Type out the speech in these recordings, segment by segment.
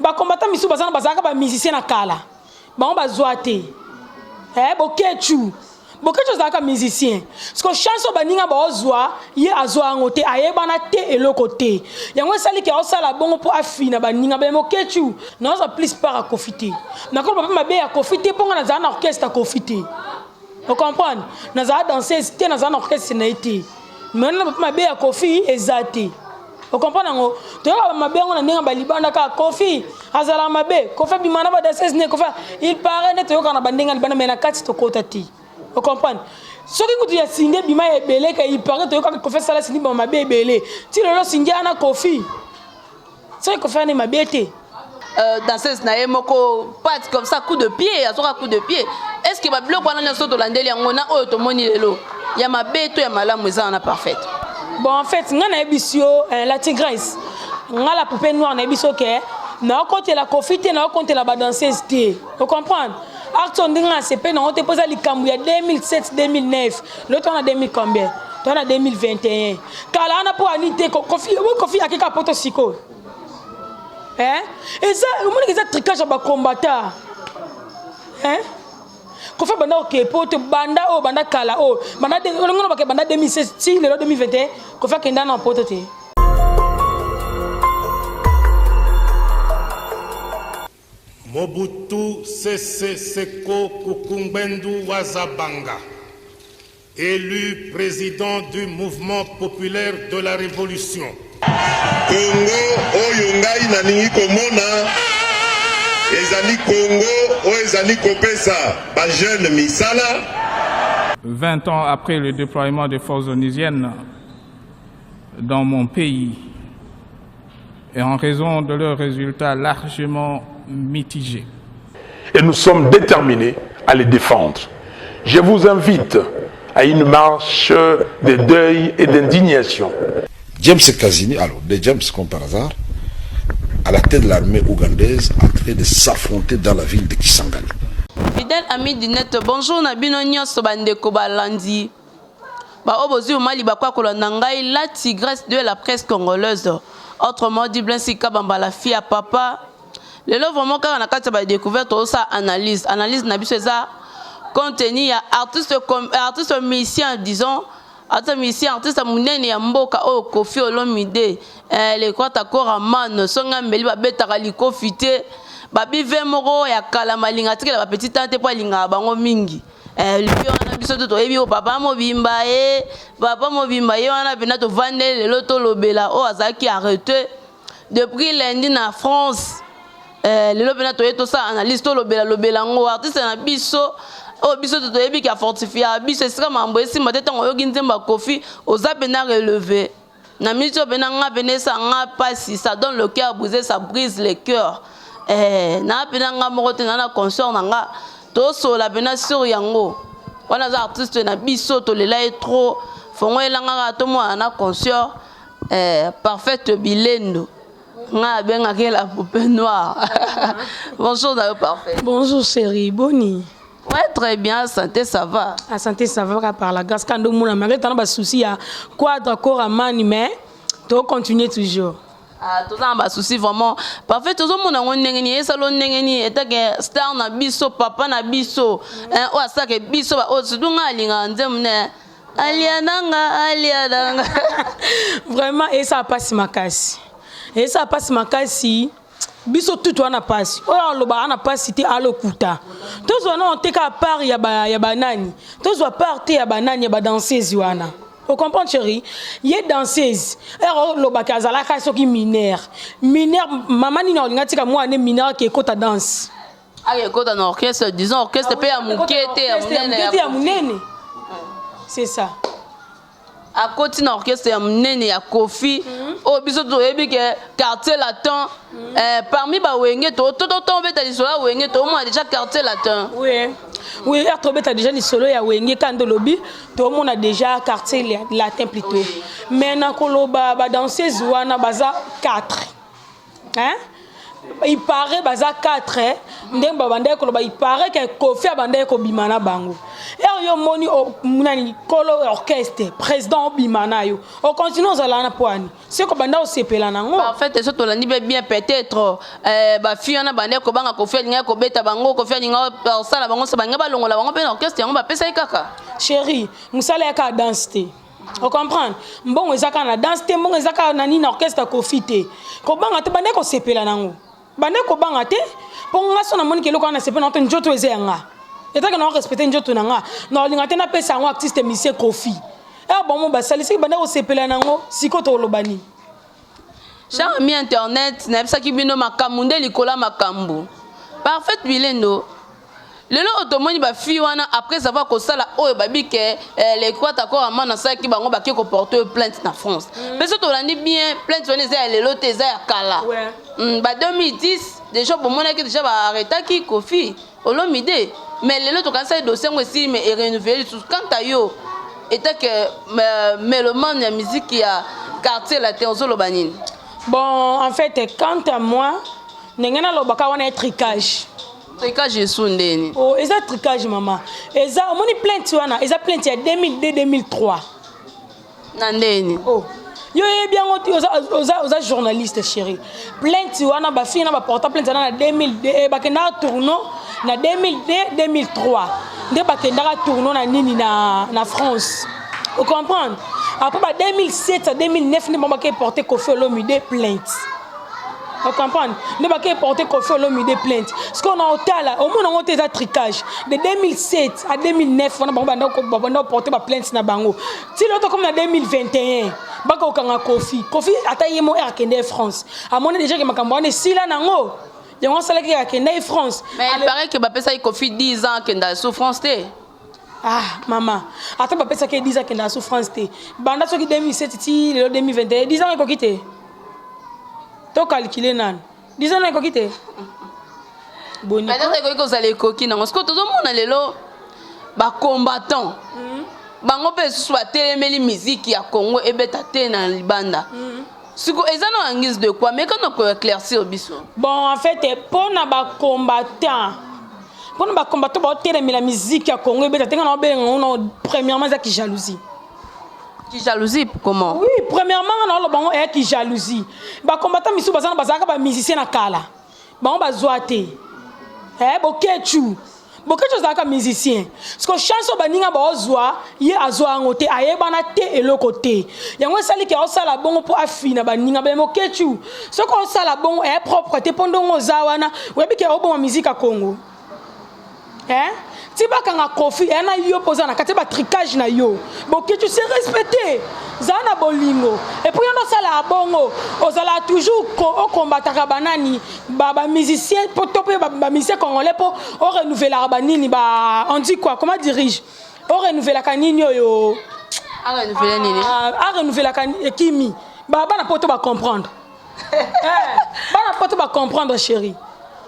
ba combattant misu bazana bazaka ba musicien na kala ba bazwa te bokechu bokechu zaka musicien parce que chanson baninga ba ozwa ye azwa ngote ayebana te eloko te yango sali ke osala bongo po afina baninga ba mokechu na oza plus par à profiter na ko papa mabe ya profiter ponga na zana orchestre à profiter vous comprenez na za danser te na zana orchestre na été maintenant papa mabe ya kofi ezate. Vous comprenez? Tu vois, ma belle, on a un balibanda ka Kofi, Azala Mabe, Kofi Bimana ba danser ne Kofi. Il paraît net qu'on a bandinga bana mena kati to kotati. Vous comprenez? Ce qui vous dit signé Bima et Belé que il paraît que Kofi sala signé ba Mabe Belé. Si le signé ana Kofi. C'est Kofi ne Mabe te. Danseuse na moko pas comme ça coup de pied, azoka coup de pied. Est-ce que ba bloc wana nyoso to landeli ngona oyo to moni lelo? Ya Mabe to ya malamu ezana parfaite. Bon, en fait, on aébissio la tigresse. On a la poupée noire, on aébissio que na côté la confite, na côté la danseuse. Vous comprenez? Arton dinga c'est pas on te pose les Cambouya 2007 2009. L'autre on a 2000 combien? On a 2021. Car là on a pour anité Kofi a quelque poto siko. Hein? Et ça, on a des tricage à combattant. Hein? Kofi banda ok poto banda o banda kala o banda de ngono ba ke banda 2016 si le 2021 Kofi kenda na poto te. Mobutu Sese Seko Kukumbendu Wazabanga, élu président du mouvement populaire de la Révolution. Congo Oyongai Naningi Komona Ezali Congo o Ezali Kopesa ba jeune Misala. 20 ans après le déploiement des forces onusiennes dans mon pays et en raison de leurs résultats largement mitigés. Et nous sommes déterminés à les défendre. Je vous invite à une marche de deuil et d'indignation. James Kazini, alors de James comme par hasard, à la tête de l'armée ougandaise, en train de s'affronter dans la ville de Kisangani. Fidèle ami du net, bonjour Nabino Nyos Bandeko Balandi. Obozi Mali Bakwa Kolonangai, la tigresse de la presse congolaise. Autrement dit, Blansika Bamba, la fille à papa. Le lot vraiment quand on a quand ça découverte ça analyse nabiso ça contenu ya artiste musicien disons artiste munene ya mboka o Kofi Olomide les quoi takora man songa mbeli ba betaka likofite ba bive moko ya kala malinga tikela ba petite tante po linga bango mingi liyo na biso to yebi o papa mobimba wana pena to vande le loto lobela o azaki arrêté depuis lundi na France. Le lobena to yeto ça analyse to lobela ngo artiste na biso o biso to yebi ki a fortifier biso sika mambo esi matete ngo yoki nzemba Kofi oza bena relevé na miso bena nga bena sa nga pasi ça donne le cœur brisé ça brise le cœur na bena nga moko te na consort na nga to so la bena sur yango wana za artiste na biso to lela trop fongo elanga to mo na consort parfaite bilendo. La poupée noire. Bonjour, parfait. Bonjour, chérie. Boni. Ouais, très bien. Santé, ça va. La santé, ça va par la grâce. Quand on a malgré tant de soucis, quoi d'accord à mani, mais tu continuer toujours. Ah, tout ça, souci vraiment. Parfait, tout le monde a un salon n'engeni et que star na biso, papa na biso. Oh, ça que biso, oh, c'est donc un linga, aliananga. Vraiment, et ça passe ma casse. Et ça passe ma casse. Biso tout wana passe. Oh lo ba na passe cité à l'okuta. Tous on te ka part ya banani. Tous on part ya banani ya ba danseuse wana. Vous comprenez chérie? Yé danseuse. Alors lo ba kazala ka soki mineur. Mineur maman ni na tika moi ne mineur qui écoute danse. Ah écoute en orchestre disons orchestre pe ya mukete ya munene. C'est ça. À côté d'un orchestre, il y a Kofi, au biso to yebi que quartier latin, parmi ba wenge to tombé ta solo wenge to mo déjà quartier latin. Oui, tombé ta déjà les solo ya wenge quand de lobby, to mo a déjà quartier latin plutôt. Mais na koloba ba danseuse wana baza 4. Hein? il paraît baza 4 ndenge babandai koloba il paraît que Kofi abandai ko bimana bango et yo moni munani kolo orchestre président bimana yo on continue ozala na poani c'est ko banda osepela nango en fait eso to landi bien peut-être ba fille na bandai ko banga Kofi alinga ko beta bango Kofi alinga sala bango sa banga balongola bango pe na orchestre yango ba pesa kaka chérie musala ya ka danse te on comprend mbongo ezaka na danse te mbongo ezaka na nini orchestre Kofi te ko banga te bandai ko sepela nango bande ko banga te pour nga sona moni ke loko na sepe na to njoto ezenga etaka na respecter njoto nanga na linga te na pesa ngo artiste monsieur Kofi bon mo basali se bande ko sepela nango siko to lobani cher ami internet na bisa ki bino makamunde likola makambu parfait bilendo lelo otomoni ba fi wana après avoir ko sala oyo babike les croix d'accord amana ça ki bango ba ki ko porter plainte na France mais surtout landi bien plainte wana za lelo te za ya kala ba 2010 déjà pour moi que déjà ba arrêter ki Kofi olomide mais lelo to kansa dossier ngo si mais renouveler tout quand à yo était que mélomane ya musique ya quartier la terre lobanine bon en fait quant à moi nengena lobaka wana tricage tricage esundeni oh eza tricage maman eza omoni plainte wana eza plainte ya 2002 2003 nandeni oh yo bien oza journaliste chérie plainte wana ba fille na ba porta plainte na 2002 bakenda tourno na 2002 2003 nde bakenda tourno na nini na France vous comprenez après ba 2007 à 2009 ne ba porter Kofi Olomide plainte. Vous comprenez? Ne pas porter Kofi Olomide plainte. Ce qu'on a au là, au moins on a des tricage. De 2007 à 2009, on a porté ma plainte na bango. Si l'autre comme en 2021, baka okanga Kofi. Kofi ataye mo Kende France. À mon déjà que makambo on est si là nango. Il y a un salaire qui a Kende France. Mais il paraît que Mbappé ça il Kofi 10 ans Kenda souffrance té. Ah maman, attends Mbappé ça qui 10 ans Kenda souffrance té. Banda so qui 2007 ti le 2021, 10 ans ko kité. To calculer nan 10 ans na ko kité boni peut-être que vous allez coquine parce que tout le monde lelo ba combattant bango pe soit telemeli musique ya Congo et beta te na libanda siko ezana en guise de quoi mais quand on peut éclaircir biso bon en fait pour na ba combattant ba telemeli la musique ya Congo et beta te na be on premièrement ça qui jalousie. Qui jalousie comment? Oui, premièrement, on a bon est qui jalousie. Ba combattant misu bazana bazaka ba musicien na kala. Ba on bazoate. Bokechu. Bokechu zaka musicien. Parce que chanson baninga ba ozwa, ye azwa ngote ayeba na te eloko te. Yango sali ke osala bongo po afina baninga ba mokechu. Ce qu'on sala bongo est propre te pondongo zawana, webi ke obon musique a Congo. Si bakanga Kofi ena yo posa na kati ba tricage na yo boke tu sais respecter zana bolingo et puis on sala bongo ozala toujours au combattre banani ba musicien pour toper ba musicien congolais pour renouveler la banini ba on dit quoi comment dirige on renouveler la kanini yo a renouveler nini a renouveler la kanini kimi ba na poto ba comprendre na poto ba comprendre chérie.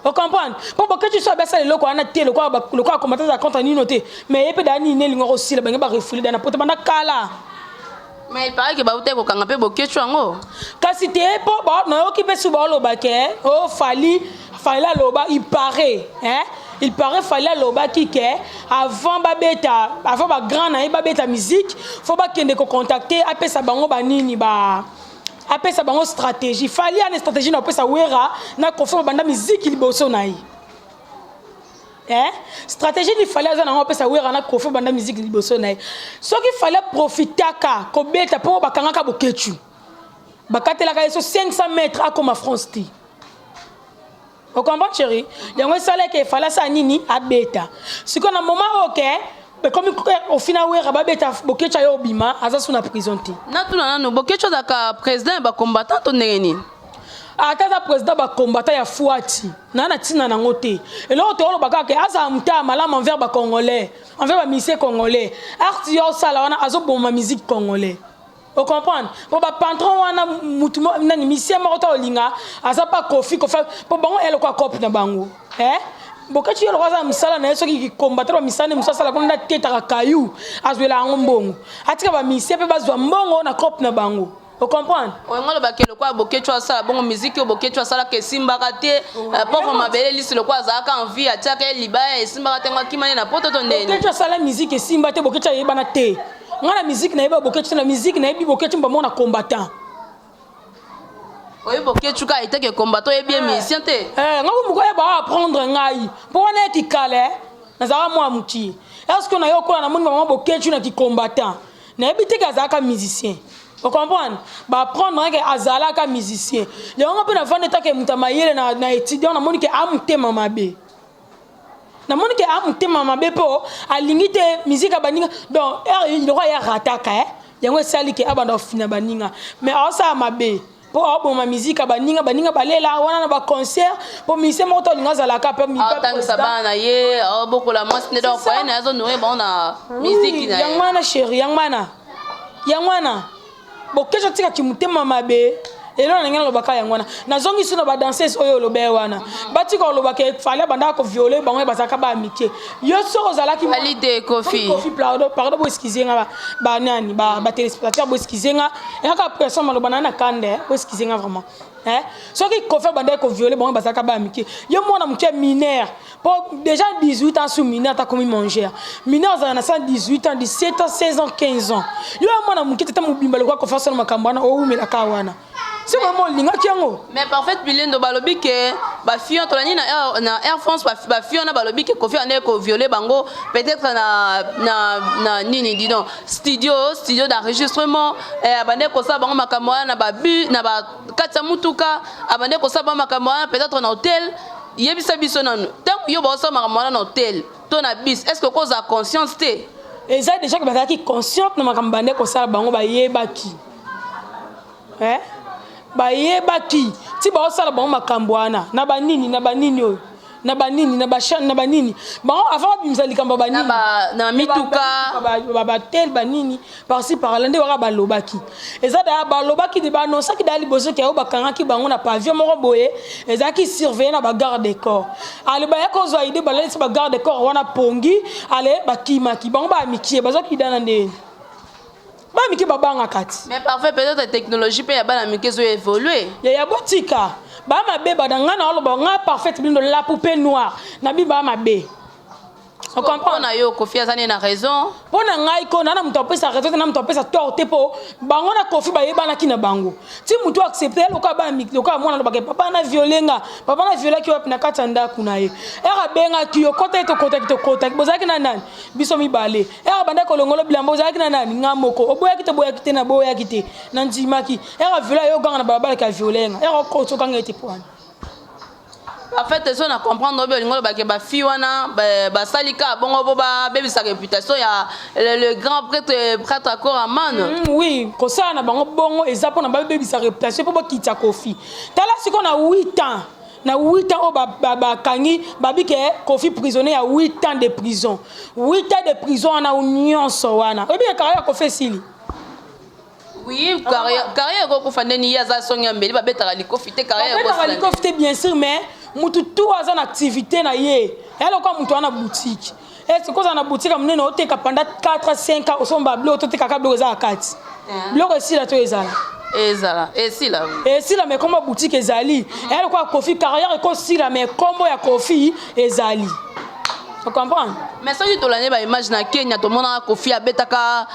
Vous comprenez? Pour que tu sois baissé le quoi on a té le quoi commenter ça contre ni noté mais il peut dani ne lingo aussi le benga ba refiler dans poto bana kala mais il paraît que ba uté ko kanga pe bokechu ngo kasi té po ba na okipe suba lo ba ke o fali loba il paraît fallait loba qui ke avant ba grand na ba beta musique faut ba kende ko contacter apé sa bango ba nini ba après ça bango stratégie fallait une stratégie na pesa wera na Kofi banda musique liboso na yi stratégie il fallait na on pesa wera na Kofi banda musique liboso na yi ce qu'il fallait profiter ka ko beta po bakanga ka bokechu bakatela ka so 500 mètres à comme France ti vous comprenez chérie yango sala que fallait ça nini a beta ce qu'on a moment OK. Mais comme au final ouais rabeta bokecha yo bima aza sous la prison ti na tuna nanu bokecha daka président ba combattant to ndengeni ataza président ba combattant ya fuati na tina na ngote et là to lo baka ke aza mta malama envers ba congolais envers ba musicien congolais arti yo sala wana azo bomba musique congolais vous comprenez pour ba patron wana mutu na musicien mo to linga aza pas Kofi ko fa pour bango ele ko copie na bango bokechi yelo kwaza misala na yeso ki combattre ba misane musala ko na teta ka kayu azwela ngombongo atika ba misie pe bazwa mbongo na cop na bango Vous comprenez? On a le baquet le quoi boquet tu as ça bon musique au boquet tu as ça là que simba raté pauvre ma belle liste le quoi ça quand envie à tiaka liba et simba raté moi qui m'a na poto ton nez. Boquet tu as ça la musique et simba te boquet tu as yeba na te. Nga la musique na yeba boquet tu na musique na yebi boquet tu mba mona combattant. Oui boquet tu ka été que combattant et bien musicien te. Nga vous mokoye ba apprendre ngai. Pour on est kale na za moi muti. Est-ce que na yo ko na moni maman boquet tu na ki combattant. Na yebi te ka za ka musicien. Vous comprenez? Bah prendre un azala comme musicien. Les gens peuvent faire des tas que mutamayele na étudiant na moni que amute mama be. Na moni que amute mama be pour à limite musique abaninga donc il aura ya rataka hein. Yango sali que abanda fina baninga. Mais ça mabe. Pour bon ma musique abaninga balela wana na ba concert pour musicien moto linga zala ka pe mi pa. Tant que ça ba na ye beaucoup la moi c'est donc quoi na zo noé bon na musique na. Yang mana chérie, yang mana. Bon, que je tire qui monte maman be et là on a le baka yangwana na zongi suna ba danseuse oyo lo be wana bati ko lo baka fallait banda ko violer ba ngwe basaka ba amitié yo so ozala ki valide Kofi pardon bo excuser nga ba nani ba téléspectateur bo excuser nga et ka personne malo banana kande bo excuser nga vraiment hein so ki Kofi banda ko violer ba ngwe basaka ba amitié yo mona mutie mineur pour déjà 18 ans sous mineur ta commis manger mineur za na 18 ans 17 ans 16 ans 15 ans yo mona mutie tata mubimba le ko fa solo makambana o umela ka wana. C'est vraiment linga kiango. Mais parfait bilendo balobi que ba fille to na Air France ba fille na balobi que Kofi ane ko violer bango peut-être na nini dis donc studio d'enregistrement abande ko sa bango makamwa na ba bu na ba katsa mutuka abande ko sa bango makamwa peut-être na hôtel yebisa biso nanu tant yo ba sa makamwa na hôtel to na bis est-ce que cause a conscience té et ça déjà que ba ki consciente na makambande ko sa bango ba yebaki hein ba yebaki ti ba osala ba makambo wana na banini oyo na banini ba avant bimza likamba banini na mituka ba tel banini par-ci par-là nde waka ba lobaki eza da ba lobaki de ba non ça ki dali bozo ki ba kangaki bango na pavillon moko boye eza ki surveiller na ba garde des corps ale ba yako zo ide ba lesi ba garde des corps wana pongi ale ba kimaki bango ba mikie bazo ki dana nde ba miki babanga kati mais parfait peut-être la technologie peut ya bana miki zo évoluer ya botika ba mabe badanga na oloba nga parfait bindo la poupée noire na bi ba mabe on comprend na yo Kofi azane na raison pona ngai ko na muto pesa raison na muto pesa torte po bango na Kofi ba yebana kina bango ti muto accepter lo ka ba miki lo ka mona lo ba ke papa na violenga papa na viola ki wapi na katanda kuna ye era benga ki yo kota bozaki na nani biso mi bale era banda ko longolo bilambo bozaki na nani ngamoko oboya kite na boya kite na ndimaki era viola yo ganga na baba ka violenga era ko to kanga ete point. En fait, on a comprendre que ba fille wana ba salika bongo ba baby sa réputation ya le grand prêtre à corps à man. Oui, ko ça na bango bongo ezapo na baby sa réputation pour ba kita Kofi. Tala siko na 8 ans. Na 8 ans ba kangi babi ke Kofi prisonnier à 8 ans de prison. 8 ans de prison na union so wana. Obi carrière Kofi sili. Oui, carrière ko fandeni ya za songa mbeli ba betara likofi te carrière ko. Betara likofi te bien sûr mais mutu tout azana activité na ye. Elle ko mutu ana boutique. Est-ce que ça na boutique amene na oteka pendant 4 5 ans osomba blo oteka ka blo za kati. Blo si la to ezala. Ezala. Et si la. Et si la mais comme boutique ezali. Elle ko Kofi carrière ko si la mais combo ya Kofi ezali. Tu comprends? Mais ça tu l'année ba image na Kenya tout le monde a Kofi a betaka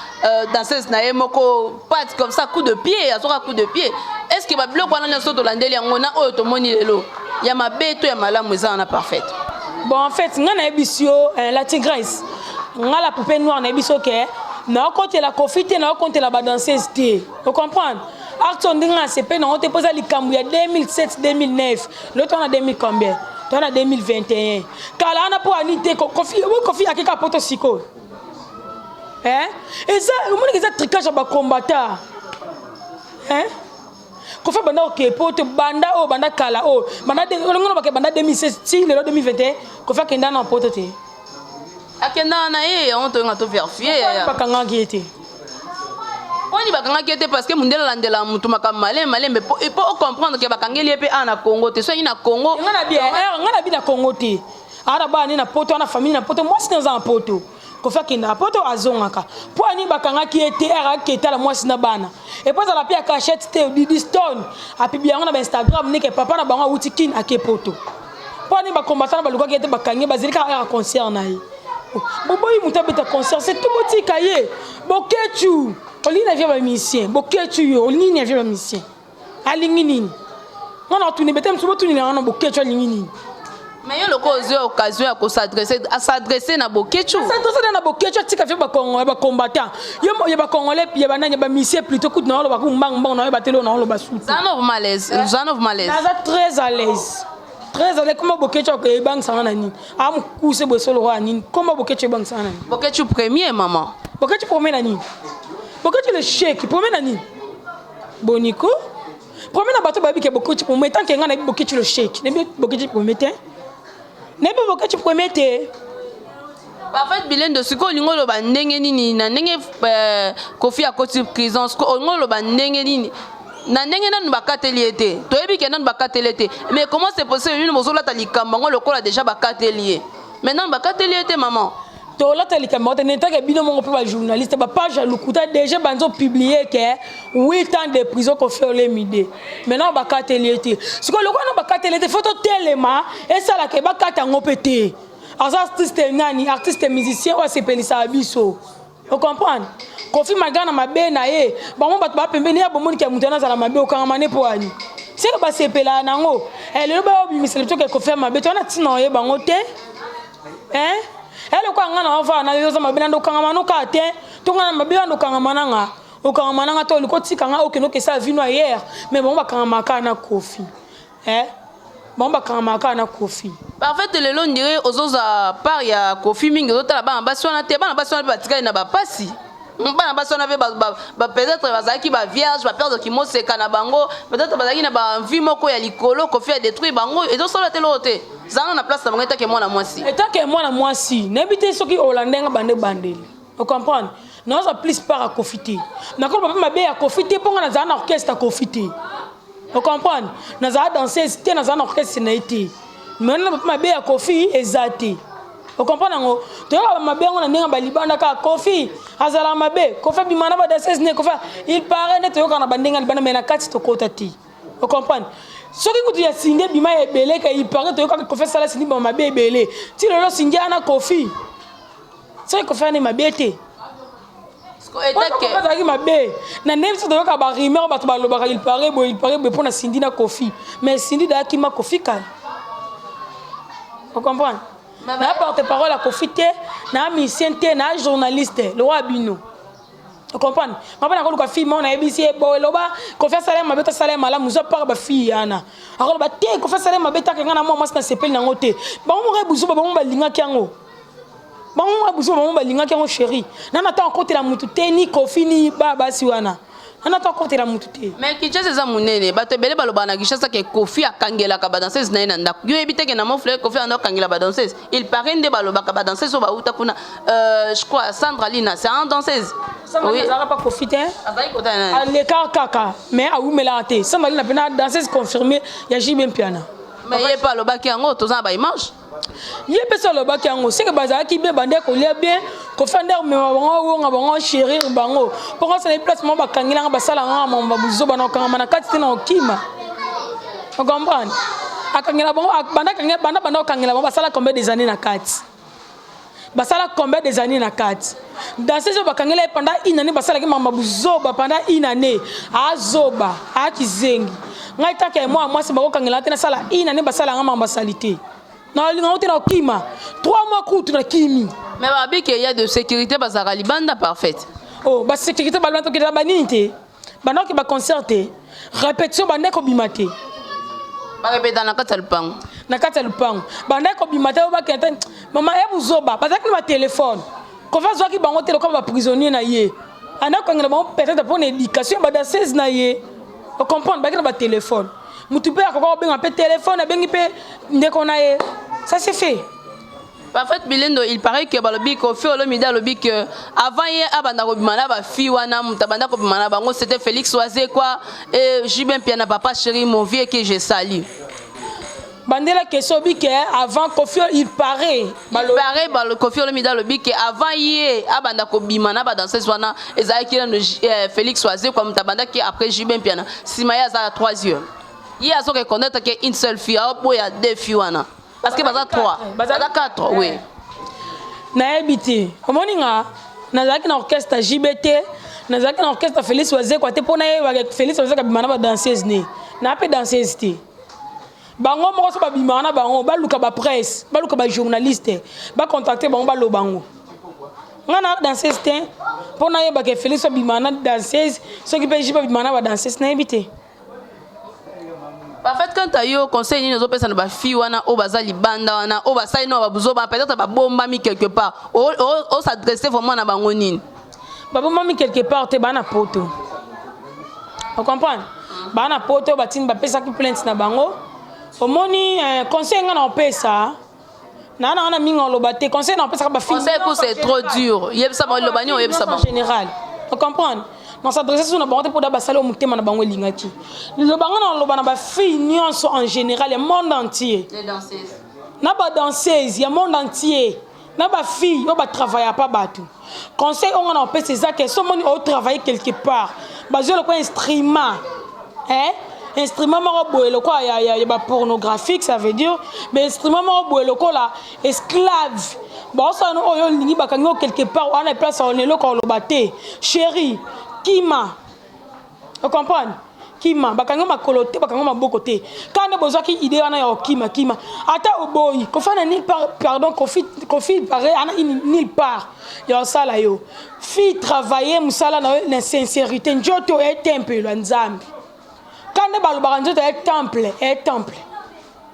danseuse na moko pas comme ça coup de pied à coup de pied. Est-ce que ba bloc wana na so to landeli yango na oyo to moni lelo ya mabeto ya malamu eza na parfait. Bon en fait nga na ebisio la tigresse nga la poupée noire na ebiso ke na côté la Kofi te na côté la ba danseuse te. Tu comprends? Acton ndinga CP na on te posa likambu ya 2007 2009 l'autre on a 2000 combien? On a 2021. Kala ana pour anité Kofi akika poto siko. Hein? Et ça, on dit que ça tricage à combattant. Hein? Kofi banda ok poto banda o banda kala o banda de on ba ke banda 2016 ti le 2021 Kofi akenda na poto te. Akenda na on to ngato vérifier ya. Ba kanga giete. On y va parce que mundela landela mutu makamale malembe il faut comprendre que bakangeli pe ana Congo te so ina Congo ngana bien na Congo te ara ba ni na poto na famille na poto moi c'est dans un poto Kofi akenda poto azongaka po ani bakangaki ete araki etala mwasi na bana et puis ala pia cachette te Didi Stone apibi yango na Instagram neke papa na bango uti kin akepoto po ani bakombatana balukaki ete bakangi bazilika ara concert na ye boboyi mutabeta concert c'est tout botika ye bokechu olina via ba musicien bokechu yo olina via ba musicien alingi nini ngana tuni betem subo tuni na bokechu alingi nini. Mais il y a l'occasion à s'adresser à Bokechu. S'adresser à Bokechu, tu as fait des combattants. Il y a des Congolais, il y a des missiles plutôt que dans le malaise. Très à l'aise. Très à l'aise. Comment Bokechu est banque sans nani? Am couché Bosolo Rani. Comment Bokechu est banque sans nani? Bokechu premier, maman. Bokechu premier nani? Bokechu le chèque, premier nani? Bonico? Premier na bateau babi que Bokechu premier tant qu'il y a un Bokechu le chèque. N'est-ce pas Bokechu premier? N'est pas Bokechu premier té. Parfait bilan de ce qu'on y a le ndenge nini na ndenge Kofi a côté prison ce qu'on a le ndenge nini na ndenge na bakateli té to yebi ke na bakateli té mais comment c'est possible une mozola talikamba ngo le cola déjà bakateli maintenant bakateli té maman to la talikamba to neta ke bino mo pe journaliste ba page lukuta déjà banzo publier que 8 ans de prison Kofi Olomide maintenant bakateli té ce qu'on le ko na bakateli té photo telema et ça la ke bakata ngo pété. Artiste nani, artiste musicien ou c'est pelisa abiso. Vous comprenez? Kofi magana mabe na ye, ba mo bat ba pembeni ya bomoni ke mutana za la mabe okangamane po ani. C'est que ba sepela nango. Elle le ba obi misele to ke Kofi mabe to na tino ye bango te. Hein? Elle ko ngana ova na yo za mabe na ndo kangamano ka te. To ngana mabe ndo kangamana nga. Okangamana nga to liko tika nga okeno ke sa vino hier, mais bon ba kangamaka na Kofi. Hein? Bomba kamaka na Kofi. Parfait le long dirait aux autres part ya Kofi mingi autres là bas basona te bas basona batika na ba pasi. Bana basona ve ba peut-être bazaki ba vierge ba perdre ki mose kana bango peut-être bazaki na ba envie moko ya likolo Kofi a détruit bango et donc solo te lote. Zana na place na bango etake mwana mwasi. Etake mwana mwasi, nebite soki Hollandais bande bandeli. Vous comprenez? Non ça plus par à Kofi te. Na ko papa mabe ya Kofi te ponga na zana orchestre Kofi te. Vous comprenez? Nous avons dansé, c'était dans un orchestre. Maintenant, ma bé à Kofi est zati. Vous comprenez? Tu vois, ma bé, on a un balibanda à Kofi. Azala ma bé, Kofi bimana ba danser, il paraît net qu'on a bandé un bana mais na quatre to kotati. Vous comprenez? Ce que tu as signé, bima est belé, il paraît que Kofi sala signé ma bé belé. Si le lot signé à Kofi, c'est Kofi n'est ma bété. Na nem so doka ba rimer ba ba lo ba il paraît pour na Cindy na Kofi mais Cindy da ki ma Kofi kan. Vous comprenez? Na porte-parole à Kofi te na musicien te na journaliste le roi Bino. Vous comprenez? Ma bana ko ka fille mon na ABC bo lo ba Kofi sala ma beta sala mala muzo par ba fille ana. Akolo ba te Kofi sala ma beta ka na mo mas na sepel na ngote. Ba mo re buzu ba mo ba linga kyango. Bon, on va linga qui chéri. Nana ta encore la mutute ni Kofi ni baba siwana. Nana ta encore la mutute. Mais qui tient ces amounene, ba te bele balobana qui chasse que Kofi a kangela ka danseuse na nda. Yo ebite que na mon frère Kofi a kangela ba danseuse. Il paraît de baloba ka danseuse so ba uta kuna je crois Sandra Lina, c'est un danseuse. Oui, ça va pas Kofi te. À l'écart kaka, mais a umelate. Sandra Lina pena danseuse confirmée, ya Jibem piana. Mais il pas loba qui ngo to za ba image. Il y a personne là-bas qui a un c'est que bazar qui bien bandé qu'on l'a bien qu'on fait d'ailleurs mais on va chérir bango pour qu'on se déplace moi bakangila nga basala nga mamba buzo bana kangama na kati tena okima on comprend akangila bango banda kangila bango basala combien des années na kati basala combien des années na kati dans ces bakangila pendant une année basala ki mamba buzo pendant une année azoba akizengi ngai take moi c'est bako kangila tena sala une année basala nga mamba salité. Non, il y a 3 mois coûte na kimi. Mais babi qu'il y a de sécurité bazara libanda parfaite. Oh, ba sécurité balbanto ki la banité. Bana ki ba concerté. Répétition bande ko bimate. Ba répéter na kata lupango. Na kata lupango. Bande ko bimate ba kenta. Maman e buzoba, ba zakini ba téléphone. Ko fa zwa ki bango téléphone ba prisonnier na ye. Ana ko ngela ba peut-être pour éducation ba da 16 na ye. Vous comprenez ba kina ba téléphone. Mutupe akoko benga pe téléphone bengi pe ndeko na ye. Ça c'est fait. Parfait Bilendo, il paraît que balobi Kofi Olomide lobi que avant hier abanda ko bimana ba fi wana mutabanda ko bimana bango c'était Félix Oisé quoi et Jibem Piana papa chéri mon vieux que je salue. bandela question bi que avant Kofi il paraît le Kofi Olomide le bi que avant hier abanda ko bimana ba danseuse wana ezaki na Félix Oazé comme tabanda qui après Jibin piana Simaya za la troisième hier azo reconnaître que une seule fille il y a deux filles wana parce que baza 3 baza 4 oui na ebité omoninga nazaki na orchestre JBT nazaki na orchestre Félix Oazé quoi te pona avec Félix Oazé ka bimana ba danseuse ne na pe danseuse te bango moko so ba bimana bango ba luka ba presse ba luka ba journaliste ba contacter bango ba lo bango ngana danseuse te pona yeba ke Félix so bimana danseuse so ki pe jiba bimana ba danseuse na ebité. En fait, quand tu as eu au conseil, nous avons personne ba fille wana au bazali libanda wana au basai no ba buzo ba peut-être ba bomba mi quelque part au s'adresser vraiment na bango nini ba bomba mi quelque part te bana poto vous comprenez bana poto batine ba pesa ki plainte na bango omoni conseil ngana opesa na mingo lobate conseil na opesa ba fille conseil ko c'est trop dur yebsa ba lobani o yebsa ba en général vous comprenez non s'adresser sur na bango pour da basale o mutema na bango lingaki le bango na lobana ba fille nyonso en général le monde entier les danseuses na ba danseuse ya monde entier na ba fille o ba travailler pas batu conseil on a opesa ça que so moni o travailler quelque part ba je le quoi instrument instrument moko boye loko ya ba pornographique ça veut dire mais instrument moko boye loko la esclave bon ça no oyo lingi bakango quelque part on a place on est loko lobate chérie kima vous comprenez kima bakango makolote bakango maboko te quand besoin ki idée wana ya kima ata oboyi ko fana ni pardon confit paraît ana nulle part ya sala yo fi travailler musala na sincérité njoto et temple la nzambi quand balobaka njoto et temple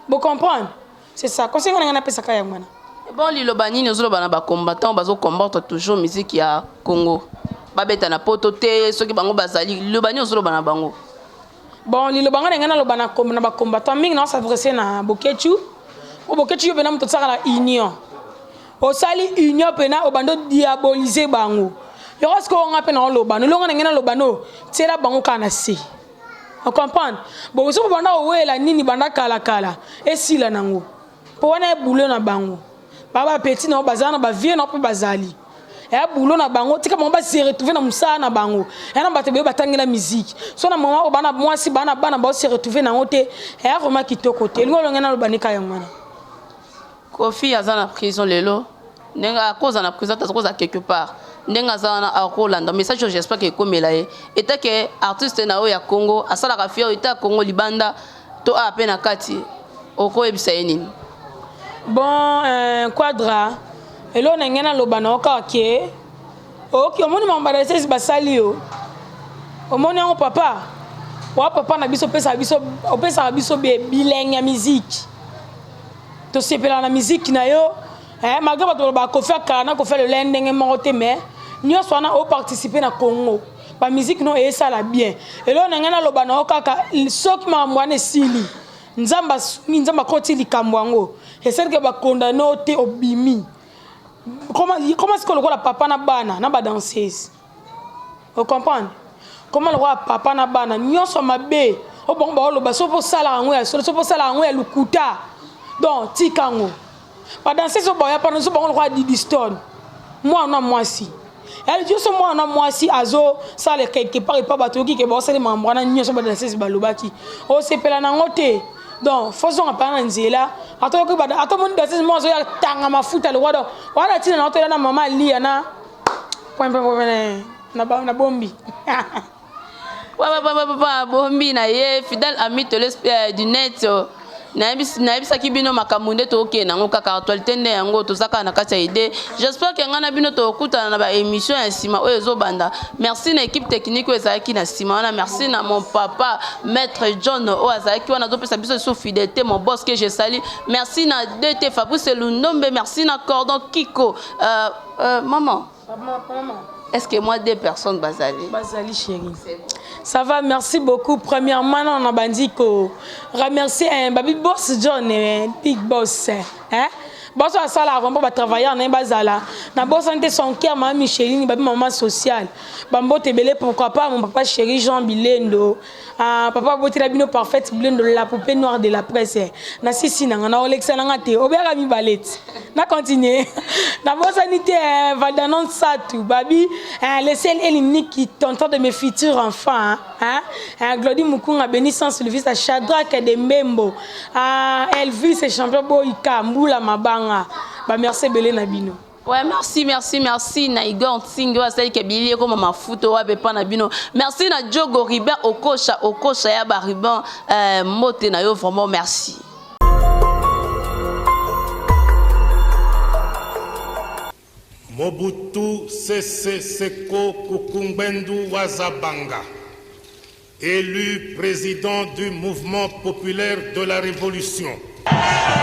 vous comprenez c'est ça conseil ngana na pesa kaya mwana bon lilobani nous bana ba combattant bazo combattre toujours musique ya Congo babeta na poto te soki bango bazali lilobani nous bana bango bon lilobanga ngana lobana na ba combattant mingi na s'adresser na Bokechu o Bokechu yo bena muto tsaka la union o sali union pena o bando diaboliser bango yo parce on appelle na lobano longa ngana lobano tsela bango kana si on comprend bon so banda o wela nini banda kala esila nango po wana boulot na bango baba petit na bazana ba vie na po bazali et boulot na bango tika bango ba se retrouver na musala na bango et na bato be batangela musique so na moment o bana mwasi bana ba se retrouver na ngote et vraiment kitoko te ngolo ngana lo banika yangana Kofi azana prison lelo nenga cause na prison ta cause quelque part nenga zana a Rolanda message j'espère que comme là et que artiste na o ya Congo asala ka fier eta Congo libanda to a pena kati oko ebisa nini bon quadra elo ngena lobana okake oki omoni mambarese basali yo omoni ngo papa wa papa na biso pesa biso bilenge musique to sepela na musique na yo malgré bato ba ko faire kana ko faire le lendenge moté mais nyo sona o participer na Congo ba musique no e sala bien elo ngena lobana okaka soki mamwana sili nzamba koti likambo yango essayer que ba condamner te obimi comment est-ce que le roi papa na bana na ba danseuse vous comprenez comment le roi papa na bana nyonso mabe o bon ba lo ba so po sala yango ya so po sala yango ya lukuta donc tikango ba danseuse ba ya pa so ba le roi Didiston moi si elle dit so moi si azo ça le quelque part pas bato ki ke ba sala mambwana nyonso ba danseuse ba lobaki o sepela na ngote donc faisons apprendre nzela ato mon danseuse moi zo ya tanga mafuta le roi donc wala tina na otela na mama lia na point na bombi bombi na ye fidèle ami du net naibisa kibino makamunde to ke nango kaka actualité nde yango to saka na kati ide j'espère que ngana bino to kuta na ba émission ya sima oyo zo banda merci na équipe technique oyo ezaki na sima na merci na mon papa maître John o azaki wana zo pesa biso sous fidélité mon boss que je salue merci na DT Fabrice Lundombe merci na Cordon Kiko maman est-ce que moi deux personnes bazali chérie ça va merci beaucoup premièrement on a bandi ko remercier baby boss John big boss boss à ça là avant pas travailler en bazala na boss santé son cœur maman Micheline baby maman sociale bambo tebele pourquoi pas mon papa chéri Jean Bilendo papa botira bino parfaite blonde la poupée noire de la presse na sisi nanga na Olexa nanga te obera mi balette na continuer na bosanité Valdanon Satou babi le seul et l'unique qui t'entend de mes futurs enfants Glody Mukunga bénissance le fils à Shadrach de Mbembo Elvis et champion Boika Mbula Mabanga ba merci belé na bino. Ouais, merci. Na Igor Tsingo, celle qui est billet comme ma photo, ouais, pas na bino. Merci na Diogo Ribert, Okosha, ya bariban, mote na yo, vraiment merci. Mobutu Sese Seko Kukumbendu Wazabanga, élu président du mouvement populaire de la Révolution.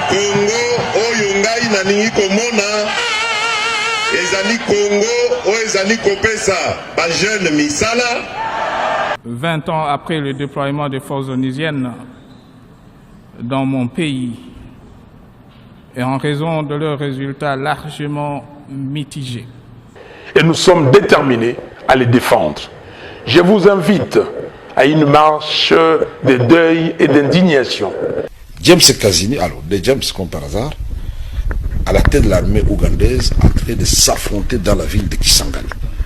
Congo Oyungai naningi komona ezali Congo o ezali kopesa ba jeune misala. 20 ans après le déploiement des forces onusiennes dans mon pays et en raison de leurs résultats largement mitigés. Et nous sommes déterminés à les défendre. Je vous invite à une marche de deuil et d'indignation. James Kazini, alors de James comme par hasard, à la tête de l'armée ougandaise, en train de s'affronter dans la ville de Kisangani.